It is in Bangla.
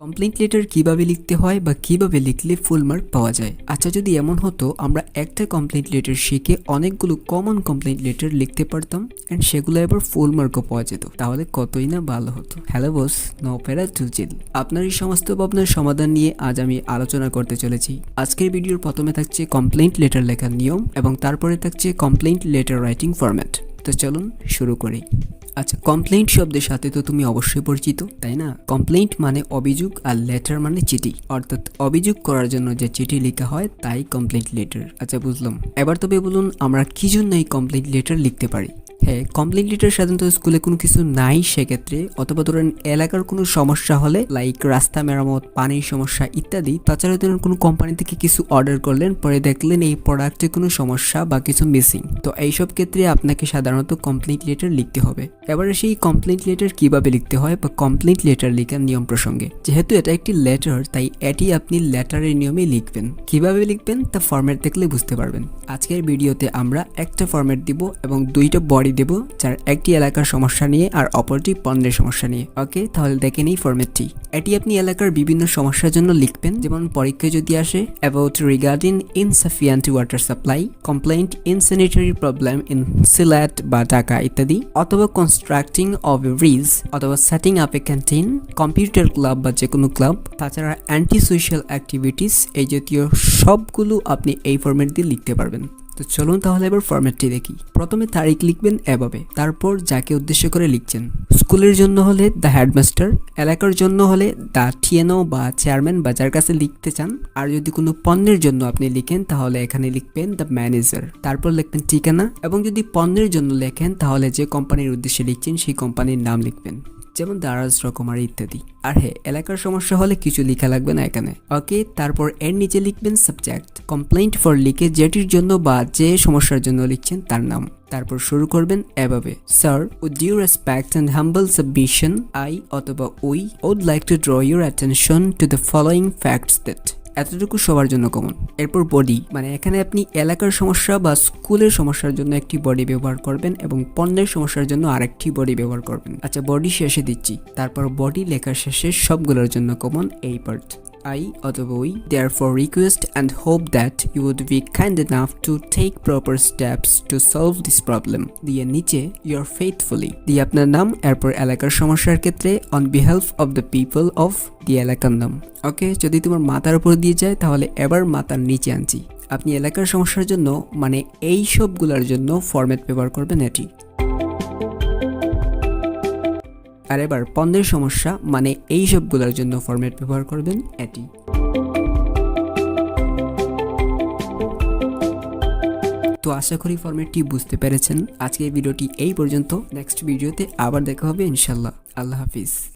কমপ্লেইন্ট লেটার কিভাবে লিখতে হয় বা কিভাবে লিখলে ফুল মার্ক পাওয়া যায়। আচ্ছা, যদি এমন হতো আমরা একটা কমপ্লেইন্ট লেটার শিখে অনেকগুলো কমন কমপ্লেইন্ট লেটার লিখতে পারতাম এন্ড সেগুলো এবার ফুল মার্কও পাওয়া যেত, তাহলে কতই না ভালো হতো। হ্যালো বস, নো প্যারা টু চিল। আপনার এই সমস্ত ভাবনার সমাধান নিয়ে আজ আমি আলোচনা করতে চলেছি। আজকের ভিডিওর প্রথমে থাকছে কমপ্লেইন্ট লেটার লেখার নিয়ম এবং তারপরে থাকছে কমপ্লেইন্ট লেটার রাইটিং ফরম্যাট। তো চলুন শুরু করি। আচ্ছা, কমপ্লেইন্ট শব্দের সাথে তো তুমি অবশ্যই পরিচিত, তাই না? কমপ্লেইন্ট মানে অভিযোগ আর লেটার মানে চিঠি, অর্থাৎ অভিযোগ করার জন্য যে চিঠি লেখা হয় তাই কমপ্লেইন্ট লেটার। আচ্ছা, বুঝলাম। এবার তবে বলুন আমরা কি জন্য এই কমপ্লেইন্ট লেটার লিখতে পারি। হ্যাঁ, কমপ্লেইন্ট লেটার সাধারণত স্কুলে কোনো কিছু নাই সেক্ষেত্রে, অথবা ধরেন এলাকার কোনো সমস্যা হলে, লাইক রাস্তা মেরামত, পানির সমস্যা ইত্যাদি। তাছাড়া ধরেন কোনো কোম্পানি থেকে কিছু অর্ডার করলেন, পরে দেখলেন এই প্রোডাক্টে কোনো সমস্যা বা কিছু মিসিং, তো এইসব ক্ষেত্রে আপনাকে সাধারণত কমপ্লেইন্ট লেটার লিখতে হবে। এবারে সেই কমপ্লেইন্ট লেটার কিভাবে লিখতে হয় বা কমপ্লেইন্ট লেটার লেখার নিয়ম প্রসঙ্গে। যেহেতু এটা একটি লেটার, তাই এটি আপনি লেটারের নিয়মে লিখবেন। কিভাবে লিখবেন তা ফরম্যাট দেখলে বুঝতে পারবেন। আজকের ভিডিওতে আমরা একটা ফরম্যাট দিব এবং দুইটা বডি দেব, যার একটি এলাকার সমস্যা নিয়ে আর অপরটি পণ্যের সমস্যা নিয়ে। ওকে, তাহলে দেখে নেই ফরম্যাটটি। এটি আপনি এলাকার বিভিন্ন সমস্যার জন্য লিখবেন, যেমন পরীক্ষায় যদি আসে about regarding insufficient water supply, complaint in sanitary problem in Sylhet বা ঢাকা ইত্যাদি, অথবা কনস্ট্রাক্টিং অফ এ ব্রিজ, অথবা setting up a canteen, computer club বা যে কোনো ক্লাব, তাছাড়া অ্যান্টি সোশ্যাল অ্যাক্টিভিটিস, এই জাতীয় সবগুলো আপনি এই ফরম্যাট দিয়ে লিখতে পারবেন। তো চলুন তাহলে এবার ফরম্যাটটি দেখি। প্রথমে তারিখ লিখবেন এভাবে, তারপর যাকে উদ্দেশ্য করে লিখছেন। স্কুলের জন্য হলে দ্য হেডমাস্টার, এলাকার জন্য হলে দ্য টিএনও বা চেয়ারম্যান বা যার কাছে লিখতে চান। আর যদি কোনো পণ্যের জন্য আপনি লিখেন তাহলে এখানে লিখবেন দ্য ম্যানেজার, তারপর লিখবেন ঠিকানা, এবং যদি পণ্যের জন্য লেখেন তাহলে যে কোম্পানির উদ্দেশ্যে লিখছেন সেই কোম্পানির নাম লিখবেন, যেমন দারাজ রকমারি ইত্যাদি। আর হ্যাঁ, এলাকার সমস্যা হলে কিছু লেখা লাগবে না এখানে। ওকে, তারপর এর নিচে লিখবেন সাবজেক্ট, কমপ্লেইন্ট ফর লিখে যেটির জন্য বা যে সমস্যার জন্য লিখছেন তার নাম। তারপর শুরু করবেন এভাবে, sir, with due respect and humble submission, I অথবা we would like to draw your attention to the following facts that. এতটুকু সবার জন্য কমন। এরপর বডি, মানে এখানে আপনি এলাকার সমস্যা বা স্কুলের সমস্যার জন্য একটি বডি ব্যবহার করবেন এবং পণ্যের সমস্যার জন্য আরেকটি বডি ব্যবহার করবেন। আচ্ছা, বডি শেষে দিচ্ছি। তারপর বডি লেখার শেষে সবগুলোর জন্য কমন এই পার্ট, I অথবা we therefore request and hope that you would be kind enough to take proper steps to solve this problem। দিয়ে নিচে your faithfully দিয়ে আপনার নাম, এরপর এলাকার সমস্যার ক্ষেত্রে on behalf of the people of the এলাকার নাম। ওকে, যদি তোমার মাথার উপর দিয়ে যায় তাহলে এবার মাথার নিচে আনছি। আপনি এলাকার সমস্যার জন্য মানে এই সবগুলোর জন্য ফরম্যাট ব্যবহার করবেন এটি। আর এবার পণ্যের সমস্যা মানে এই সবগুলোর জন্য ফরম্যাট ব্যবহার করবেন এটি। তো আশা করি ফরম্যাটটি বুঝতে পেরেছেন। আজকের ভিডিওটি এই পর্যন্ত। নেক্সট ভিডিওতে আবার দেখা হবে ইনশাল্লাহ। আল্লাহ হাফিজ।